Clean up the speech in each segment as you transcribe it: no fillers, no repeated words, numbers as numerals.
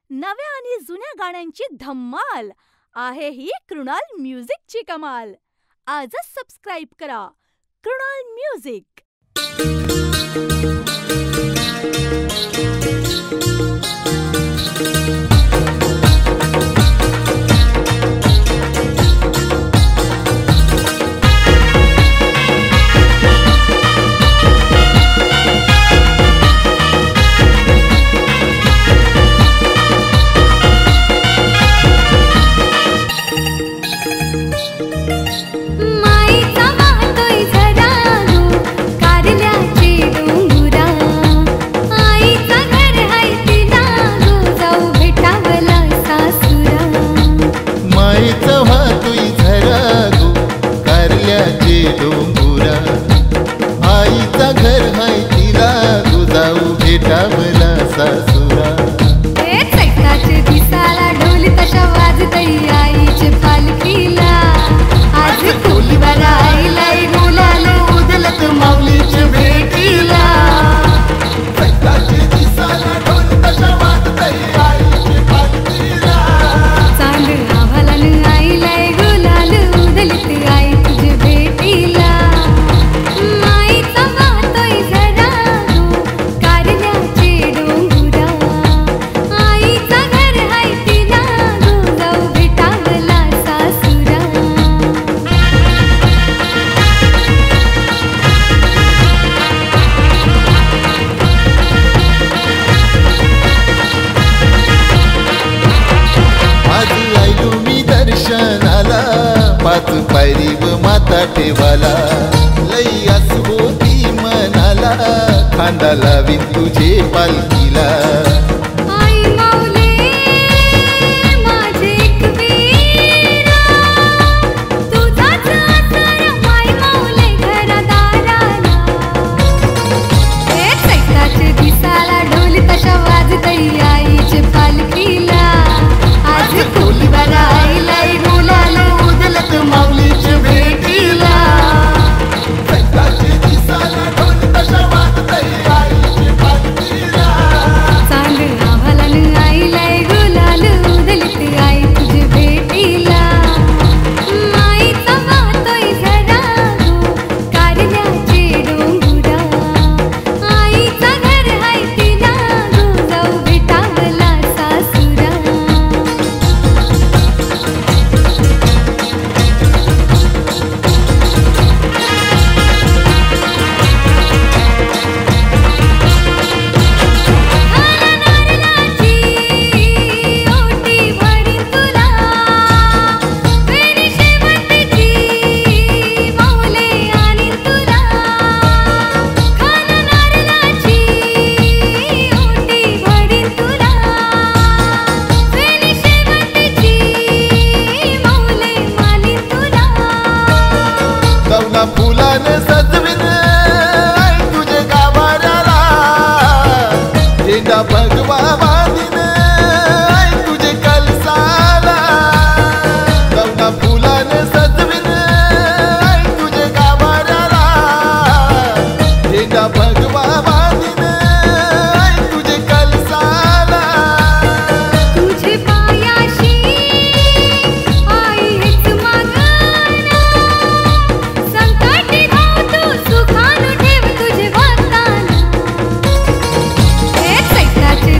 नव्या आणि जुन्या गाण्यांची धम्माल आहे ही कृणाल म्युझिकची कमाल. आजच सबस्क्राईब करा कृणाल म्युझिक. आईचा घर हाय तिला गो जाऊ भेटावला सासुरा. चैत्राचे दिसाला ढोल तशा वाजतई आईचे पालखीला. आज कोलीवार आईला बोलालो उदलत माऊलीच्या भेटीला. चैत्राचे दिसाला ढोल तशा वाजतई आईच्या पालखीला. चांद आभालान आईला बोलालो उदलत आई तुझे भेटीला. पाच पायरी व माता ठेवाला लई आस होती मनाला. खांदा लावीन तुझे पालखीला. दिसाला ढोल तशा वाजतई आईचे पालखीला. आज कोलीवार आईला बोलालो उदलत माऊलीच्या भेटीला. चैत्राचे दिसाला ढोल तशा वाजतई आईच्या पालखीला. चांद आभालान आईला बोलालो उदलत आई तुझे भेटीला. आईचा वाहतोय झरा गो कारल्याचे डोंगुरा. आईचा घर हाय तिला गो जाऊ भेटावला सासुरा. फुलाने सजविन आई तुझे गाभाऱ्याला. झेंडा भगवा बांधीन आई तुझे कलसाला. लवना फुलाने सजविन आई तुझे गाभाऱ्याला. झेंडा भगवा बांधीन आई तुझे कलसाला. तुझे पायाशी आई हेच मागणं. संकटी धावतो सुखान ठेव तुझे वागताना. चैत्राचे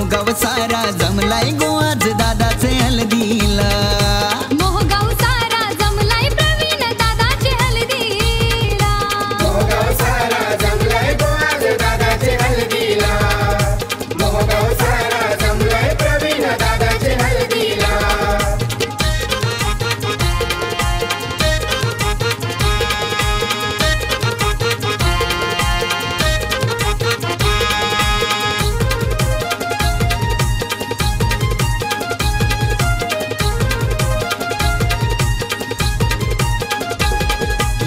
मोहगाव सारा जमलाय गो आज दादाचे हलदीला. मोहगाव सारा जमलाय प्रवीण दादाचे हलदीला. मोहगाव सारा जमलाय गो आज दादाचे हलदीला. मोहगाव सारा जमलाय प्रवीण दादाचे हलदीला.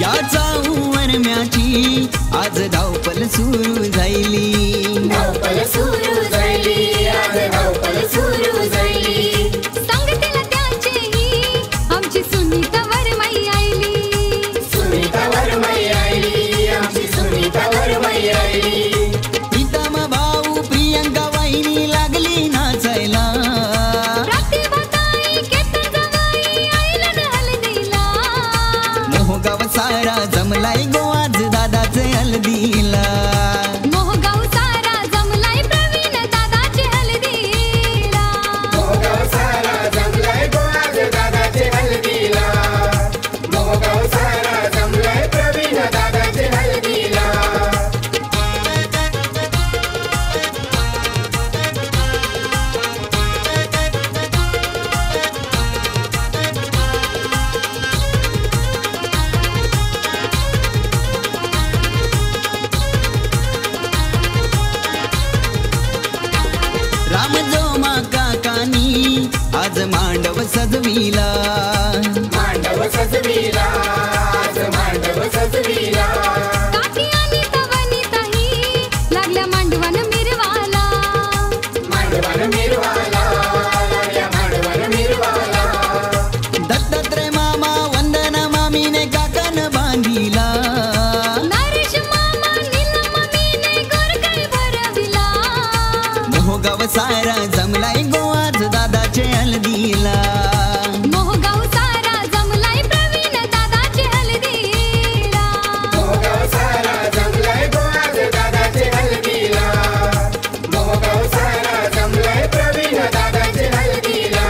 या वरम्याची आज धावपल सुरू झाली. धावपळ सुरू झाली, आज धावपळ सुरू झाली. संगतीला त्याचेही आमची सुनीता वरमाई आईली. सुनीता वरमाई आईली, आमची सुनीता वरमाई आईली. प्रीतम भाऊ प्रियंका वाहिनी लागली नाचायला. प्रतिभाताई केतन गवाई आईला न हलदीला. मोहगाव सारा जमलाय गो आज दादाचे हलदीला. मोहगाव सारा जमलाय प्रवीण दादाचे हलदीला. मोहगाव सारा जमलाय गो आज दादाचे हलदीला. मोहगाव सारा जमलाय प्रवीण दादाचे हलदीला. रामजोमा काकानी आज मांडव सजविला. मांडव सजविला, आज मांडव सजविला. काकी आणि तवनीताही लागल्या मांडवान मिरवाला. मांडवान मिरवाला, लागल्या मांडवान मिरवाला. दत्तात्रय मामा वंदना मामीने काकान बांधिला. नरेश मामा नीलम मीने गोरकाई भरविला. मोहगाव सारा जमलाय गो आज दादाचे हलदीला. मोहगाव सारा जमलाय प्रवीण दादाचे हलदीला. मोहगाव सारा जमलाय गो आज दादाचे हलदीला. मोहगाव सारा जमलाय प्रवीण दादाचे हलदीला.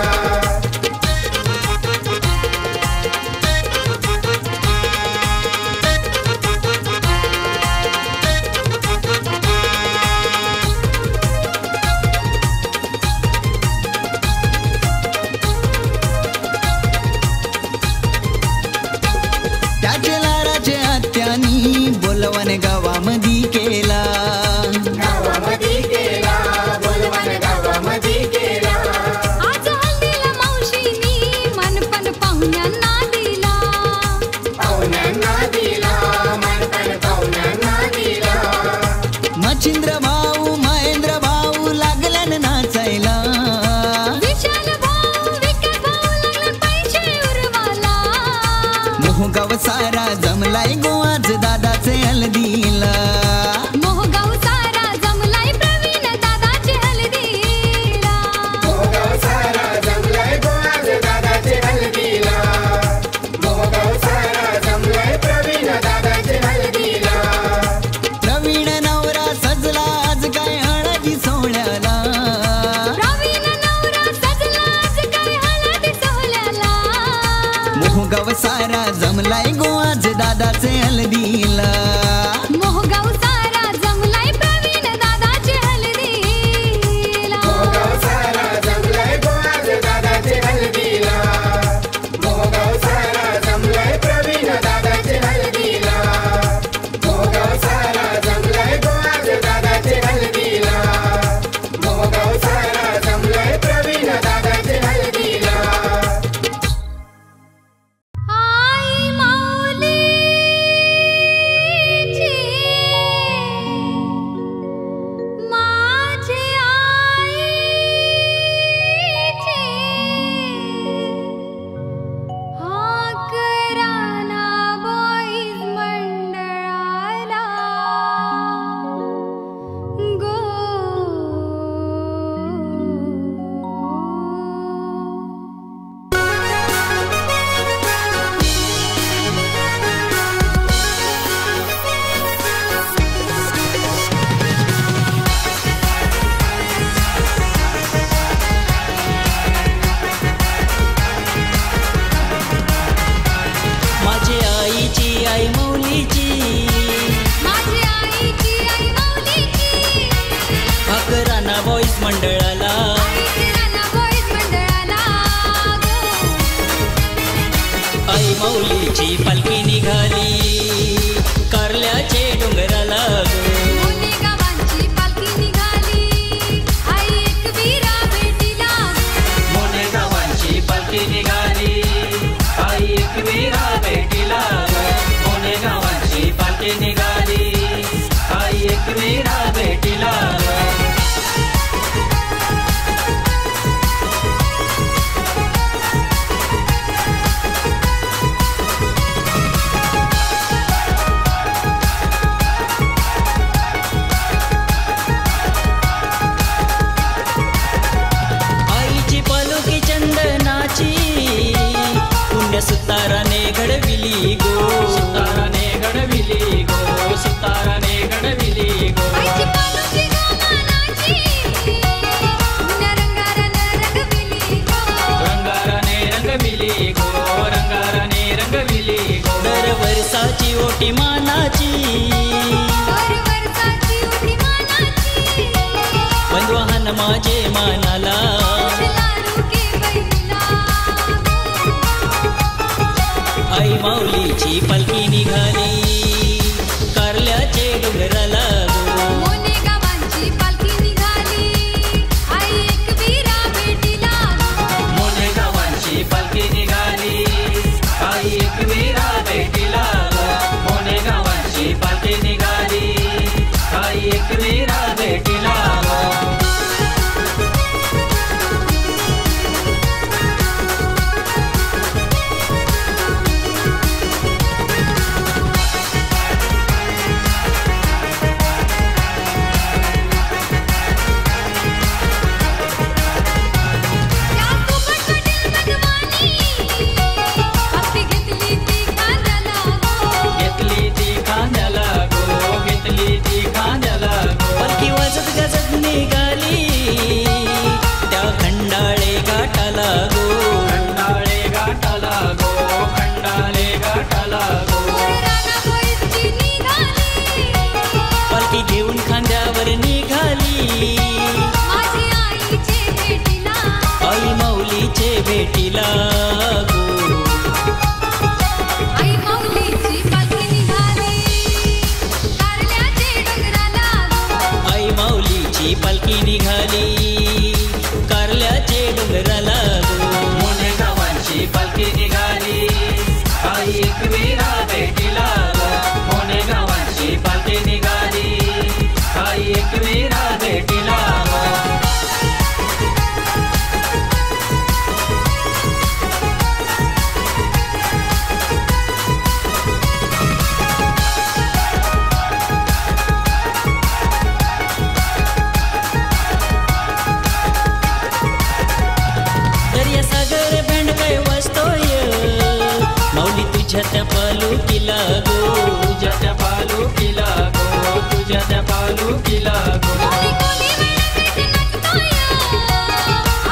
त्याचे लाराचे हत्यानी बोलवण गावामधी केला. गावामध्ये केला, बोलवान गावामध्ये केला. आज हल्दीला मावशीनी मनपण पाहुण्यांना दिला. पाहुण्यांना दिला, मानपण पाहुण्यांना दिला. मच्छिंद्र भाऊ महेंद्र भाऊ लागलन नाचायला. विशाल भाऊ विके भाऊ लागला पैसे उरवाला. मोहगाव सारा जमलाय गो आज दादाचे हलदीला. मोहगाव सारा जमलाय प्रवीण दादाचे हलदीला. मोहगाव सारा जमलाय गो आज दादाचे हलदीला. मोहगाव सारा जमलाय प्रवीण दादाचे हलदीला. प्रवीण नवरा सजला आज काय हळदी मंडळाला किराणा बॉईज मंडळाला आई माऊलीची पालखी निघाली कारल्याचे डोंगराला मोने गावांची पालखी निघाली आई एकवीरा भेटीला मोने गावांची पालखी निघाली आई एकवीरा भेटीला मोने गावांची पालखी निघाली आई एकवीरा भेटीला सुताराने घडविली गो सुताराने घडविली गो सुताराने घडविली गो आईची पालखी गावानाची रंगाराने रंगविली गो रंगाराने रंगविली गो रंगाराने रंगविली गो दर वर्षाची ओटी मानाची दर वर्षाची ओटी मानाची बंधवाहन माझे मानाला आई माऊलीची पालखी निघाली कारल्याचे डोंगराला मोने गावांची पालखी निघाली आई एकवीरा भेटीला मोने गावांची पालखी निघाली आई एकवीरा भेटीला मोने गावांची पालखी निघाली आई एकवीरा भेटीला घेऊन खांद्यावर निघाली माझी आईचे भेटीला आई माऊलीचे भेटीला गो आई माऊलीची पालखी निघाली कारल्याचे डोंगराला आई माऊलीची पालखी निघाली कारल्याचे डोंगराला मोने गावांची पालखी निघाली आई एकवीरा भेटीला मोने गावांची पालखी निघाली आई एकवीरा भेटीला दर्या सागर भेंडकाय वाजतोय माऊली तुझ्या त्या पालुकीला गो तुझ्या त्या पालुकीला गो तुझ्या त्या पालुकीला गो कोणी कोणी वेळा भेट नसतोय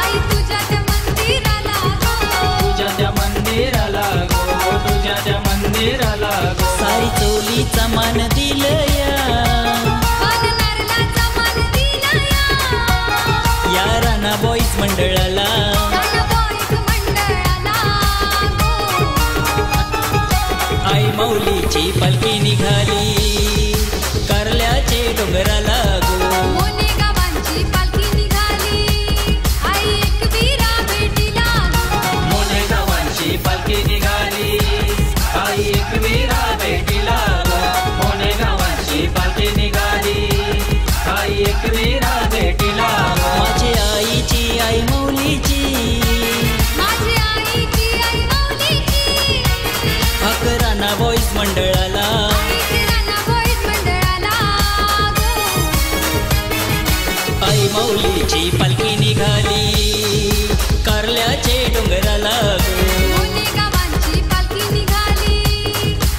आई तुझ्या त्या मंदिराला तुझ्या त्या मंदिराला गो तुझ्या त्या मंदिराला गो सारी चोलीचा मान दिलया नारळाचा मान दिला या राणा बॉईज मंडळाला राणा बॉईज मंडळाला आई माऊलीची पालखी निघाली कारल्याचे डोंगराला गो मोने गावांची पालखी निघाली आई एकवीरा भेटीला मोने गावांची पालखी निघाली आई एकवीरा भेटीला मोने गावांची पालखी निघाली आई एकवीरा भेटीला माझी आईची आई माऊलीची माझी आईची आई माऊलीची अकराना बॉईज मंडळाला किराणा बॉईज मंडळाला आई माऊलीची पालखी निघाली कारल्याचे डोंगराला मोने गावांची पालखी निघाली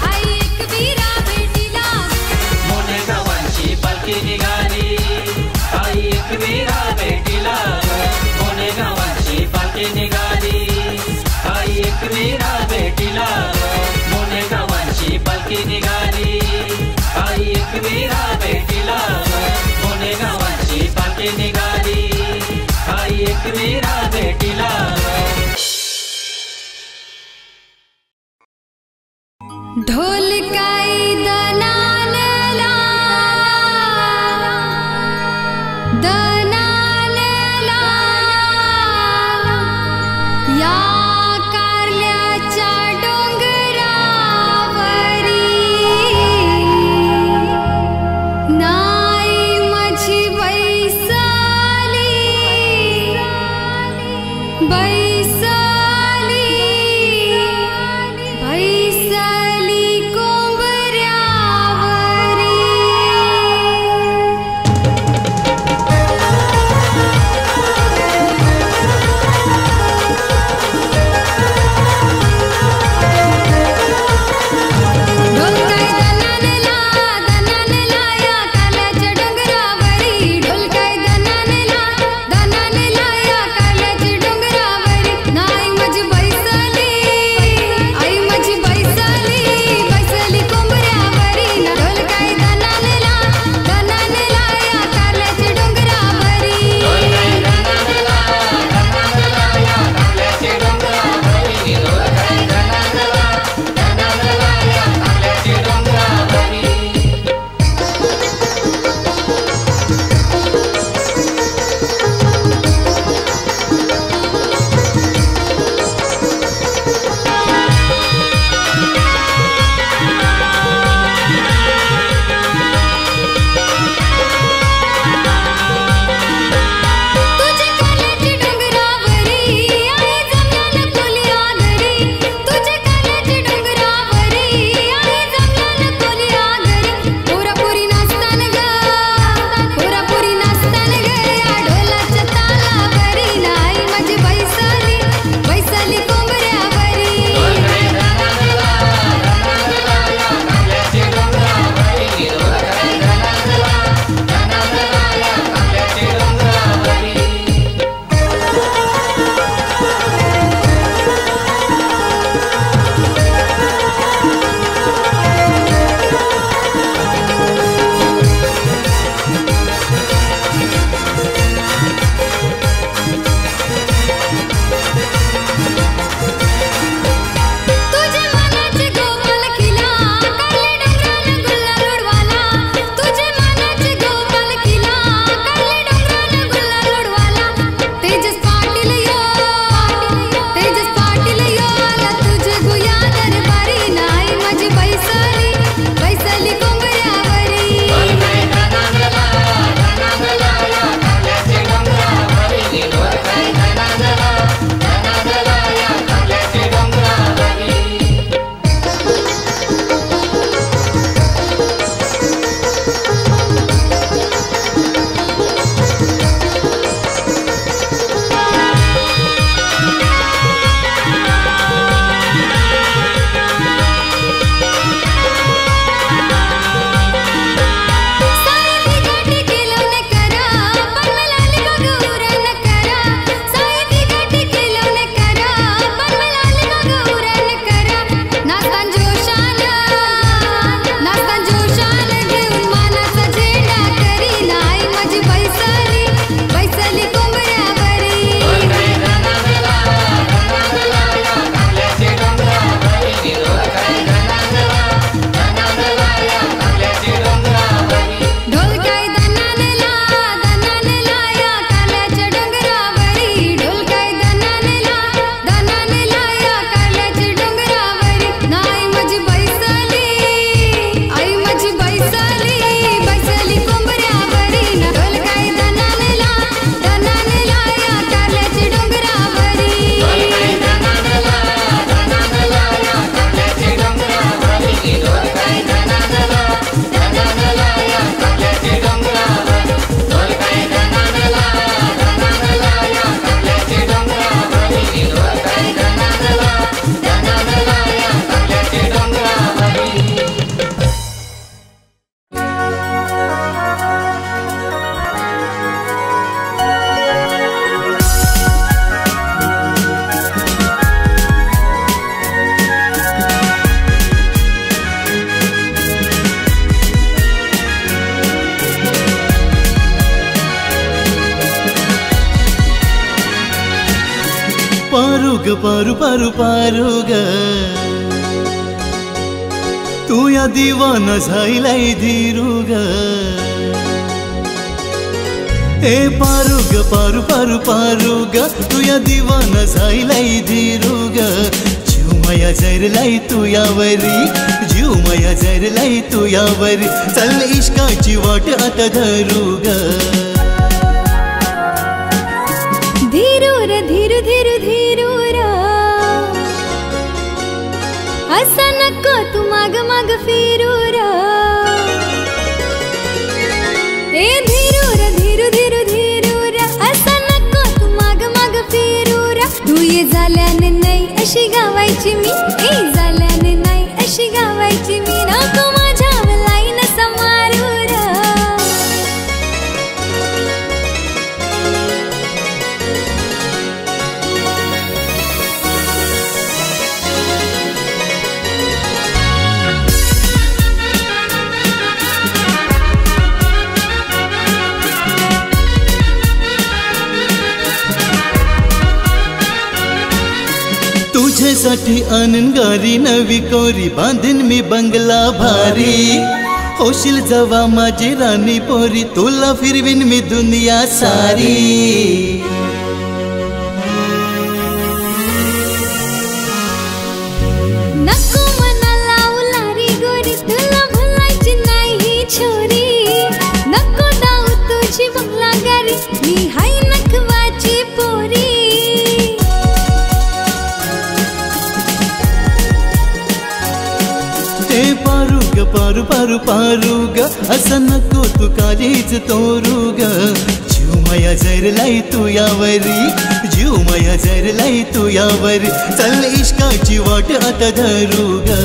आई एकवीरा भेटीला मोने गावांची पालखी निघाली आई एकवीरा भेटीला मोने गावांची पालखी निघाली आई एकवीरा भेटीला मोने गावांची पालखी निघाली आई एकवीरा भेटीला मोने गावांची पालखी निघाली पारू ग पारू पारू पारू ग तू या दिवाना झायलाय धीरू ग ए पारू ग पारू पारू पारू ग तू या दिवाना झायलाय धीरू ग जीव माया जरलाय तू यावरी जीव माया जरलाय तू यावरी चल इश्काची वाट आता धरू ग धीरूर धीरू धीरू धीरूर असं नको तू माग माग फिरूर ए धीरूर धीरू धीरू धीरूर असं नको तू माग माग फिरूर तू ये झाल्याने नाही अशी गावायची मी ए झाल्याने नाही अशी गावायची मी नको माझ्या लाईन समारूर तुझ्यासाठी आनंदगारी नवी कोरी बांधीन मी बंगला भारी होशील जवा माझी राणी पोरी तुला फिरवीन मी दुनिया सारी नको मनाला उलारी गोरी तुला भुलायची नाही ही छोरी नको दाऊ तुझी बंगला गारी मी हाय नखवाची पोरी ते पारू ग पारू पारू पारू ग असं नको तू कालीच तोरू ग जीव माया जरलाय तू यावरी जीव माया जरलाय तू यावरी चल इश्काची वाट आता धरू ग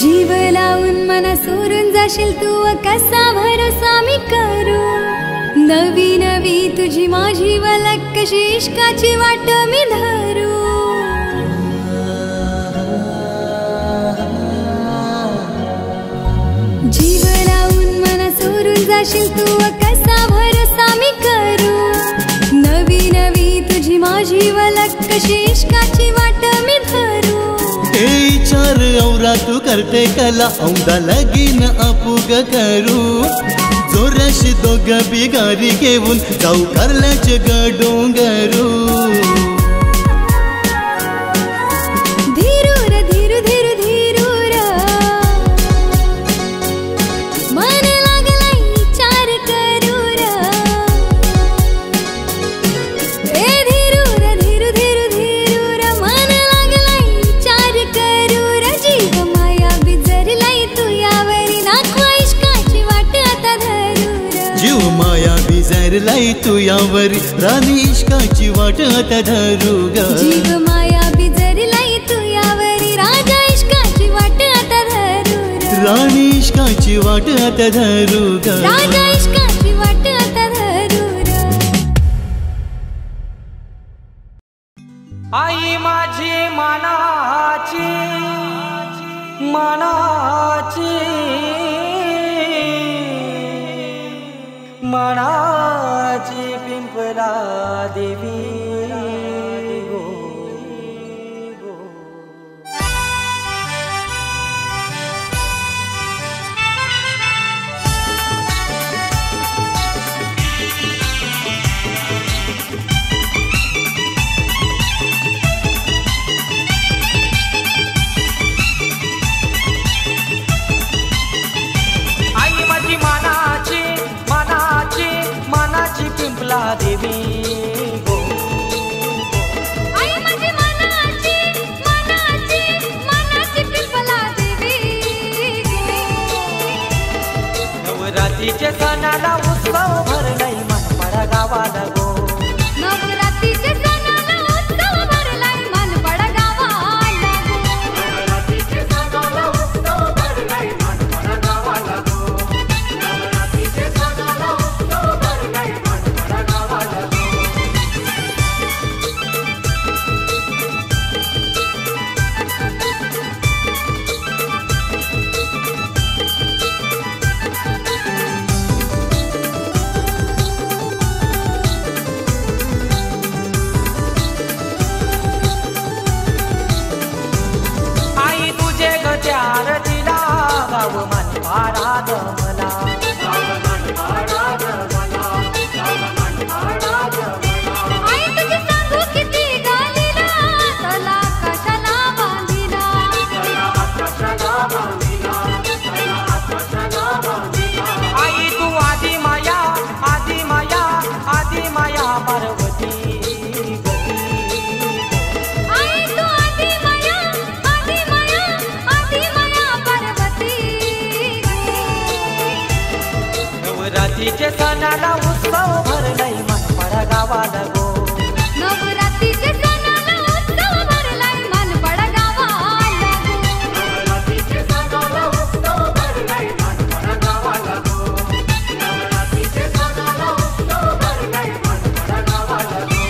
जीव लावून मना सोडून जाशील तू कसा भरोसा मी करू नवी नवी तुझी माझी वलक कशी इश्काची वाट मी धरू जीव लावून मना सोडून जाशील तू कसा भरोसा मी करू नवी नवी तुझी माझी वलक कशी इश्काची वाट मी धरू ए चार औरा तू करते कला औंदा लगीन अपुग करू जोराशी दोघ बिगारी घेऊन जाऊ करल्याचे ग डोंगरू धीरूर धीरू धीरू धीरूर मन लागलाय चार करूर ए धीरूर धीरू धीरू धीरूर मन लागलाय चार करूर जीव माया बिजरलाय तू यावरी नाखवा इश्काची वाट आता धरूर जीव माया बिजरलाय तू यावरी राणी इश्काची वाट आता धरू ग जीव माया बिजरलाय तू यावरी राजा इश्काची वाट आता धरूर राणी इश्काची वाट आता धरू ग राजा इश्काची वाट आता धरूर आई माझी मनाची मनाची मनाची पिंपला देवी गो गो आई माझी मनाची मनाची मनाची पिंपला देवी गो आई माझी मनाची मनाची मनाची पिंपला देवी नवरात्रीच्या सणाला उत्सव भरलाय मनपाडा गावाला गो नवरात्रीच्या सणाला उत्सव भरलाय मनपाडा गावाला नवरात्रीच्या सणाला उत्सव भरलाय मनपाडा गावाला गो नवरात्रीच्या सणाला उत्सव भरलाय मनपाडा गावाला गो पार्वती आई तू आदि माया पार्वती नवरात्रीचे सणाला उत्सव भरलाय मनपाडा गावाला गो नवरात्रीचे सणाला उत्सव भरलाय मनपाडा गावाला नवरात्रीचे सणाला उत्सव भरलाय मनपाडा गावाला गो नवरात्रीचे सणाला उत्सव भरलाय मनपाडा गावाला गो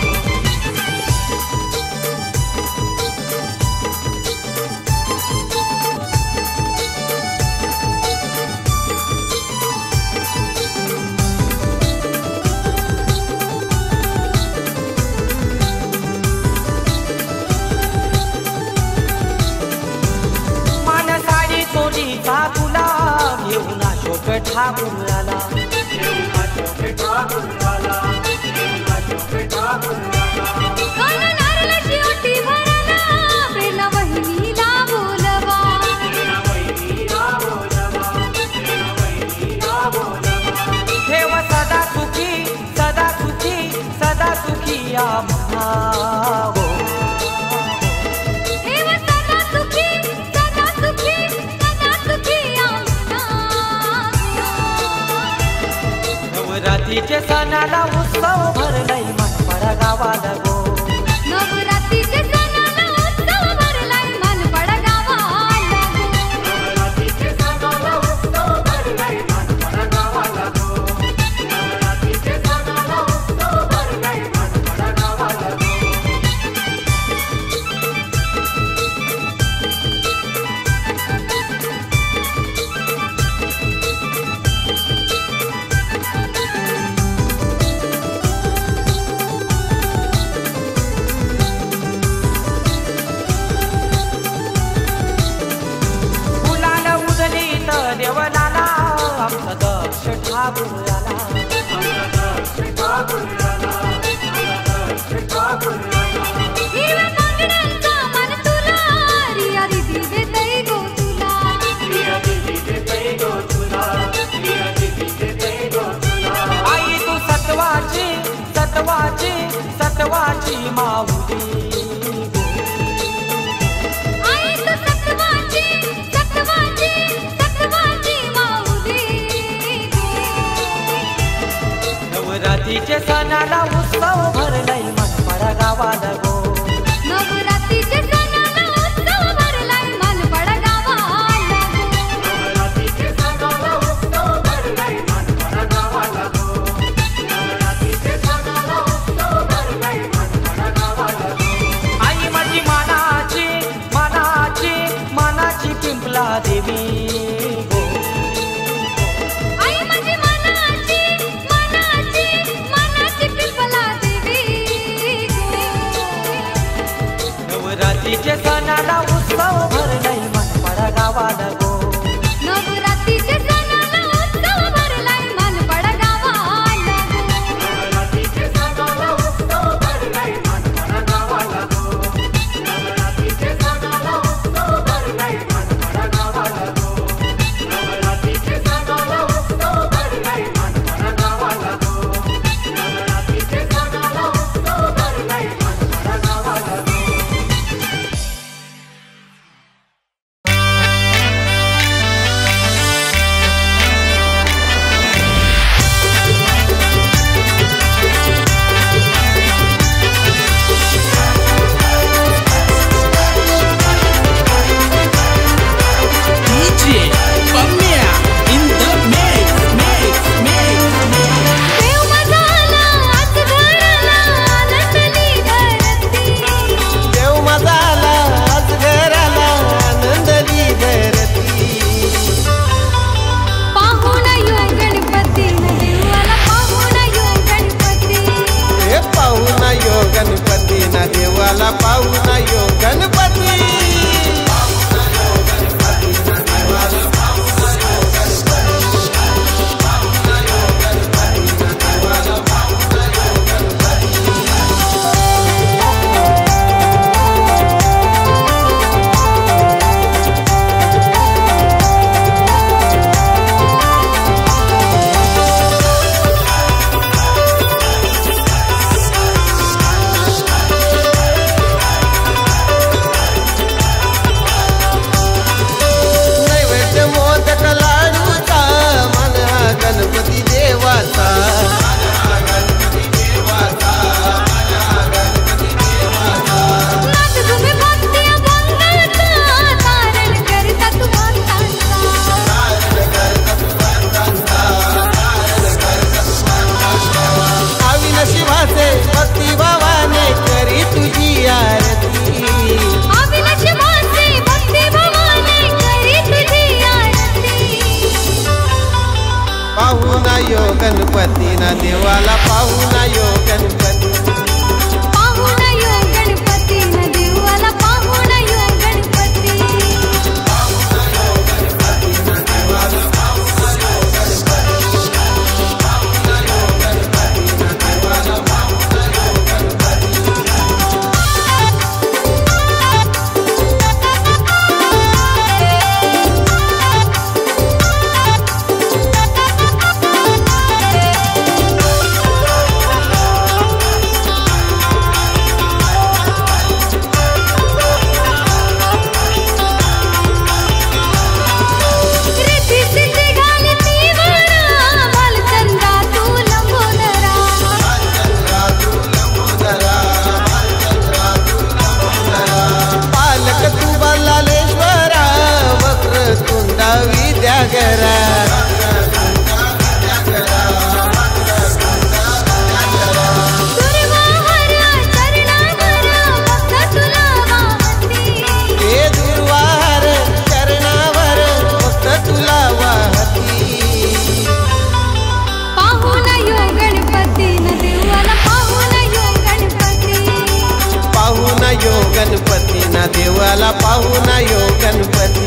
मान साडी चोरीचा गुलाब घेऊन अशोक ठाकूर आला कान नारळाची ओटी भरला प्रेरणा वहिनीला बोलवा ठेव सदा सुखी सदा सुखी सदा सुखी या म्हणावो देव सदा सुखी आमना नवरात्रीचे सणाला उत्सव भरलाय मनपाडा गावाला गो नवरात्रीचे सणाला उत्सव भरलाय मनपाडा गावाला नवरात्रीचे सणाला उत्सव भरलाय मनपाडा गावाला गो नवरात्रीचे सणाला उत्सव भरलाय मनपाडा गावाला गो फुलाला उजली तर देवलाला आमचा दक्ष ठाकूर आला हिरव्या बांगड्यांचा मन तुला रिया दिदी देतई गो तुला आई तू सत्वाची सत्वाची सत्वाची माऊली आई तू सत्वाची माऊली नवरात्रीचे सणाला उत्सव भरलाय मनपाडा गावाला गो नवरात्रीचे सणाला उत्सव भरलाय मनपाडा गावाला नवरात्रीचे सणाला उत्सव भरलाय मनपाडा गावाला गो नवरात्रीचे सणाला उत्सव भरलाय मनपाडा गावाला गो आई माझी मानाची मानाची मानाची पिंपला देवी गो आई माझी मनाची पिंपला देवी नवरात्रीचे सणाला उत्सव भरलाय मनपाडा गावाला गो नवरात्रीचे सणाला उत्सव भरलाय मनपाडा गावाला नवरात्रीचे सणाला उत्सव भरलाय मनपाडा गावाला गो नवरात्रीचे सणाला उत्सव भरलाय मनपाडा गावाला गो नवरात्रीचे सणाला उत्सव भरलाय मनपाडा गावाला गो नवरात्रीचे सणाला उत्सव भरलाय मनपाडा गावाला गो देव माझा आला आज घराला आनंदली धरती देव माझा आला आज घराला आनंदली धरती पाहुणा यो गणपती देवाला पाहुणा यो गणपती हे पाहुणा यो गणपती ना देवाला पाहुणा यो गणपती देवाला पाहून यो गणपती.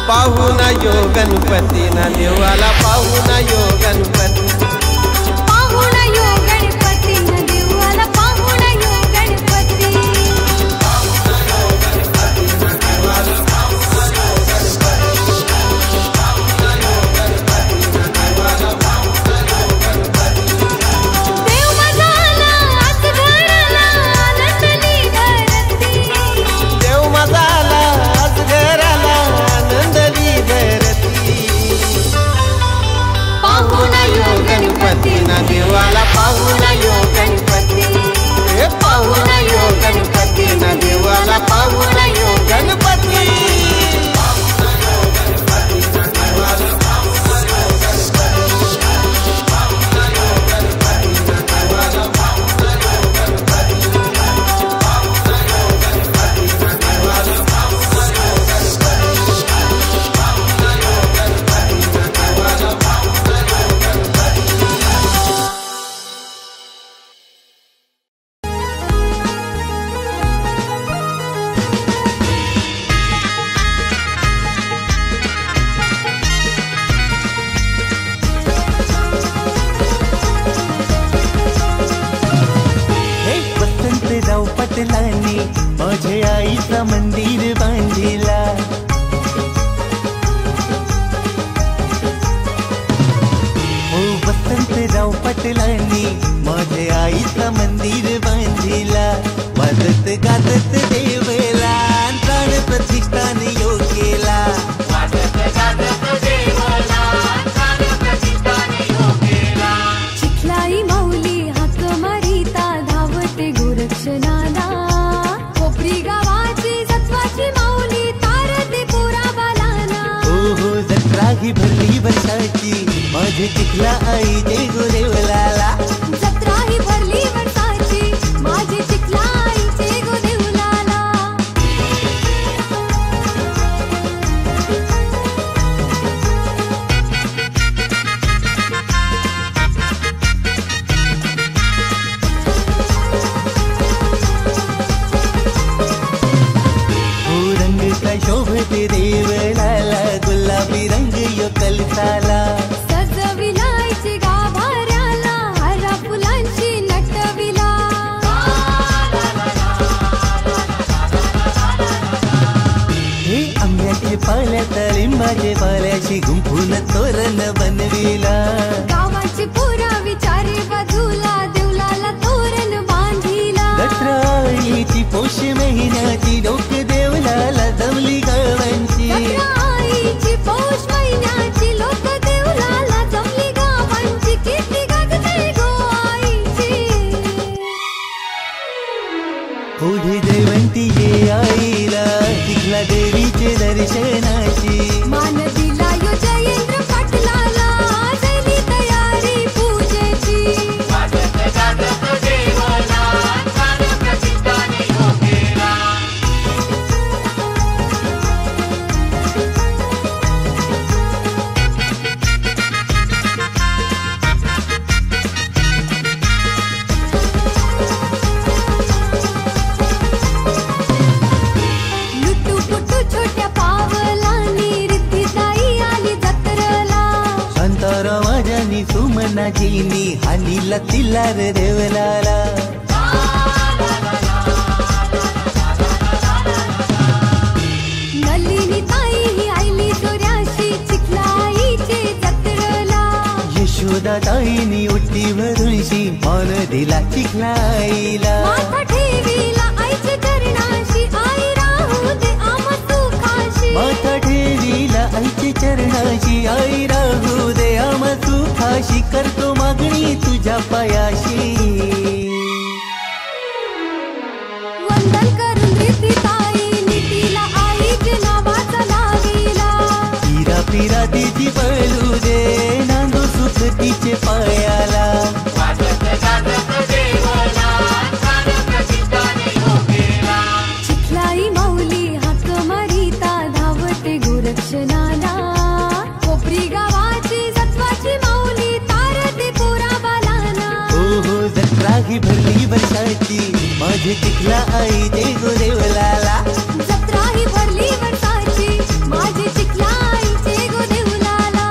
पाहून यो गणपती ना देवाला पाहून यो गणपती. पाहून यो गणपती न देवाला पाहून यो गणपती. देव माझा आला आज घराला आनंदली धरती. देव माझा आला आज घराला आनंदली धरती. पाहून यो गणपती ना देवाला पाहून यो गणपती. हे पाहून यो गणपती ना देवाला पाहून यो गणपती. पटलानी माझे आईचा मंदिर बांधिला. हो वसंतराव पटलानी माझे आईचा मंदिर बांधिला. वाजत गाजत देवला प्राण प्रतिष्ठान योग केला. वाजत गाजत देवला प्राण प्रतिष्ठान योग केला. चिखलाई माऊली हाक मारिता धावते गोरक्षणाला. कोपरी गावाची सत्वाची माऊली तारते पुरा बालाला. हो जत्रा ही भरली वर्षाची माझे चिखला आई जय गोदेवलाला. जत्रा ही भरली वर्षाची माझे चिखला आईचे गोदेवलाला. शोभते देवलाला गुलाबी रंग यो कलसाला. सजविलायची गाभाऱ्याला हरा फुलांची नटविला. हे आंब्याचे पाल्यात लिंबाचे पाल्याशी गुंफून तोरण बनविला. गावाची पुरावी चारी बाजूला देवलाला तोरण बांधिला. दसराईची पौष महिन्याची लोक देवलाला जमली गावांची. आईची पौष महिन्याची लोक देवलाला जमली गावांची. किती गाजते गो आईची. पुढे जयवंती ये आईला चिखला देवीचे दर्शनाची. मान दिला यो जयेंद्र पाटलाला झाली तयारी पूजेची. वाजत गाजत देवाला प्राण प्रतिष्ठान योग केला. लुटू छोट्या पावलांनी रिद्धिताई आली जत्रला. शांताराम माझ्यानी राणी सुमनाजीनी हानीला तिला रे देवलाला. नलिनी ताई ही आईली चोऱ्याशी चिखलाईचे जत्रेला. यशोदा ताईनी ओटीवरूनशी मान दिला चिखलाईला. माथा ठेवीला आईच्या चरणाशी आई राहू दे आम्हा सुखाशी. माथा ठेवीला आईचे चरणाशी आई राहू दे आम्हा सुखाशी. करतो मागणी तुझ्या पायाशी. वंदन करून रीती ताईनी तिला आईच्या नावाचा लाविला. पिरा पिरा तिची पळू दे नांदो सुख तिचे पायाला. चिखलाई माऊली हाक मारिता धावते गोरक्षणाला. कोपरी गावाची जत्वाची माऊली तारते पोरा बालाना. हो हो जत्रा ही भरली वर्षाची माझी चिखला आई दे गो देवलाला. जत्रा ही भरली वर्षाची माझी चिखला आईचे गो देवलाला.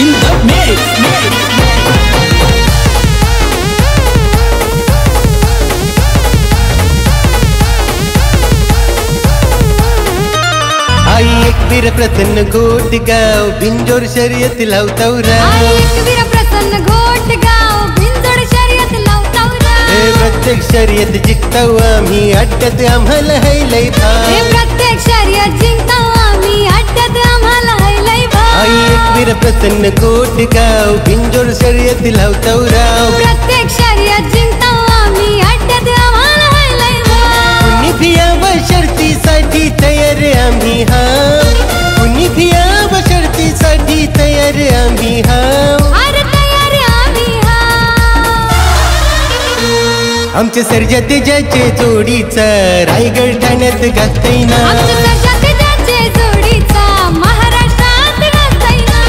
In the mix. आई एकवीर प्रसन्न गोटगाव बिंजोर शर्यत लावतावरा. आई एकवीर प्रसन्न घोटगाव बिंजोड शर्यत लावतावरा. प्रत्येक शर्यत जिंकताव आम्ही अड्ड्यात आम्हाला है लय भाव. हे प्रत्येक शर्यत जिंकतो आम्ही अड्ड्यात आम्हाला है लय भाव. आई एकवीर प्रसन्न गोटगाव बिंजोर शर्यत लावतावरा. प्रत्येक शर्यत जिंकतो आम्ही अड्ड्यात आम्हाला है लय भाव. कुणी भियाव शर्तीसाठी तयार आम्ही हा. कुणी भियाव शर्तीसाठी तयार आम्ही हा. अरे तयार आम्ही हा. आमचे सर्जा तेजाचे जोडीचा रायगड ठाण्यात गाताईना. आमच्या सर्जा तेजाचे जोडीचा महाराष्ट्रात गाताईना.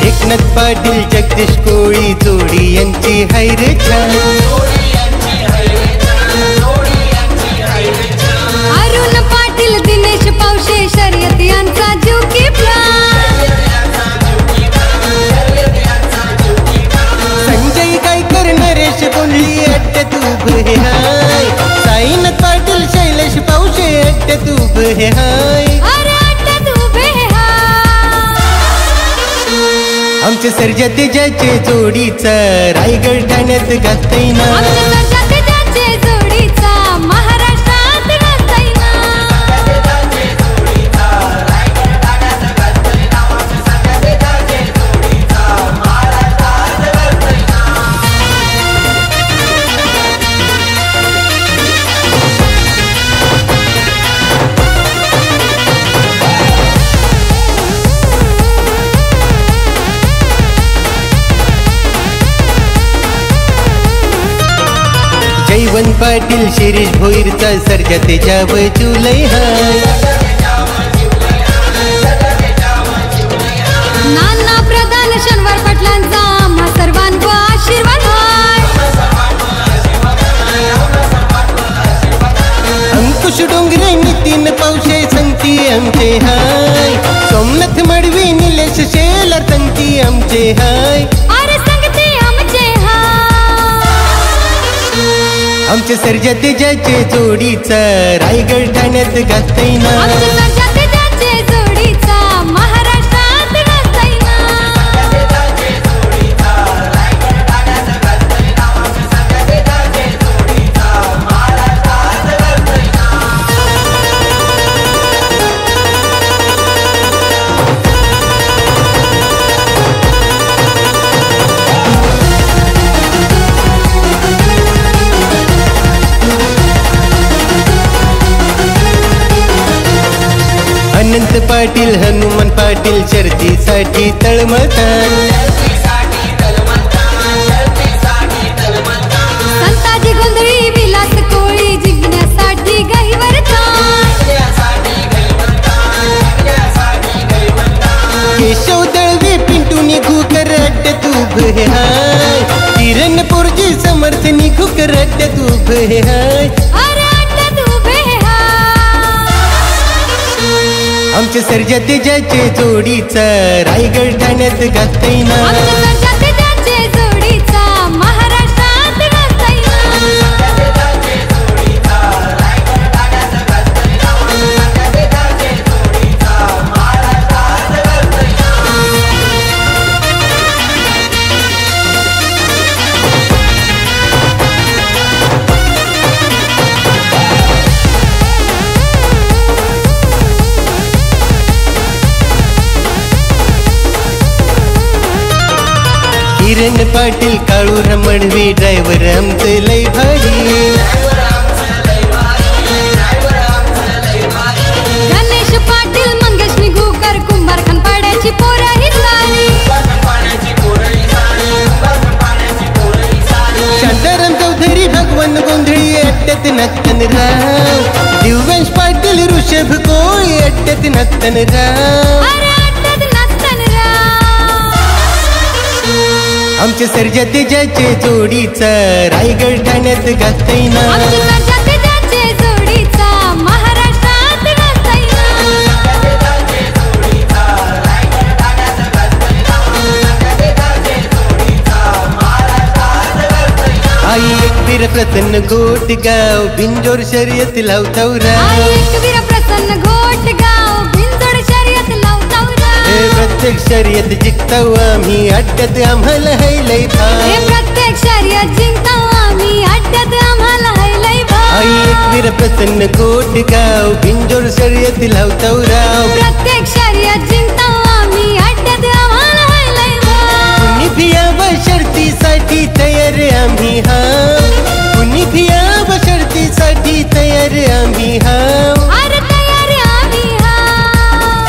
एकनाथ पाटील जगदीश कोळी जोडी यांची हैर छान. अरुण पाटील दिनेश पावशे शर्यत यांचा जीव की प्राण. संजय गायकर नरेश कोंडली अड्ड्यात उभे हाय. साईनाथ पाटील शैलेश पावशे अड्ड्यात उभे हाय. अरे अड्ड्यात उभे हा. आमचे सर्जा तेजाचे जोडीचा रायगड ठाण्यात गाताईना. आमच्या सर्जा तेजाचे जोडीचा महाराष्ट्रात गाताईना. जयवंत पाटील शिरीष भोईरचा सर्जा तेजाव जुलै हाय. नाना प्रधान शनिवार पाटलांचा आम्हा सर्वांवर आशीर्वाद हाय. अंकुश डोंगरे नितीन पावशे संगती आमचे हाय. सोमनाथ मडवी निलेश शेलार संगती आमचे हाय. अरे संगती आमचे हाय. आमचे सर्जा तेजाचे जोडीचा रायगड ठाण्यात गाताईना. आमच्या सर्जा तेजाचे जोडीचा महाराष्ट्रात गाताईना. पाटील हनुमान पाटील शर्तीसाठी तळमळतात. संताजी गोंधळी विलास कोळी जिंकण्यासाठी गहिवरतात. केशव दळवे पिंटू निघू करड्यात उभे हाय. किरण पोरजी समर्थ निघू करड्यात उभे हाय. अरे अड्ड्यात उभे हाय. आमच्या सर्जा तेजाचे जोडीचा रायगड ठाण्यात गाताईना. आमच्या सर्जा तेजाचे जोडीचा महाराष्ट्रात गाताईना. किरण पाटील काळू रमणवी ड्रायव्हर आमचं लय भारी. गणेश पाटील मंगेश निघूकर कुंभार खानपाड्याची पोरं ही सारी. शांताराम चौधरी भगवान गोंधळी अट्ट्यात नक्तन राव. दिव्यांश पाटील ऋषभ कोळी अट्ट्यात नक्तन राव. अरे अड्ड्यात नसताना राव. आमच्या सर्जा तेजाचे जोडीचा रायगड ठाण्यात गाताईना. आमच्या सर्जा तेजाचे जोडीचा महाराष्ट्रात गाताईना. आई एकवीर प्रसन्न गोटगाव बिंजोर शर्यत लावताव राव. एकवीर प्रसन्न घोटगाव बिनजोड शर्यत लावताव राव. प्रत्येक शर्यत जिंकताव आम्ही अड्ड्यात आम्हाला है लय हे भाव. प्रत्येक शर्यत जिंकताव आम्ही अड्ड्यात आम्हाला है लय भाव. आई एकवीर प्रसन्न गोटगाव बिंजोर शर्यत लावताव राव. प्रत्येक शर्यत जिंकताव आम्ही अड्ड्यात आम्हाला है लय भाव. कुणी भियाव शर्तीसाठी तयार आम्ही हाव. कुणी भियाव शर्तीसाठी तयार आम्ही हाव. अरे तयार आम्ही हाव.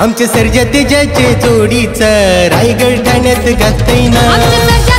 आमच्या सर्जा तेजाचे जोडीचा रायगड ठाण्यात गाताईना. आमच्या सर्जा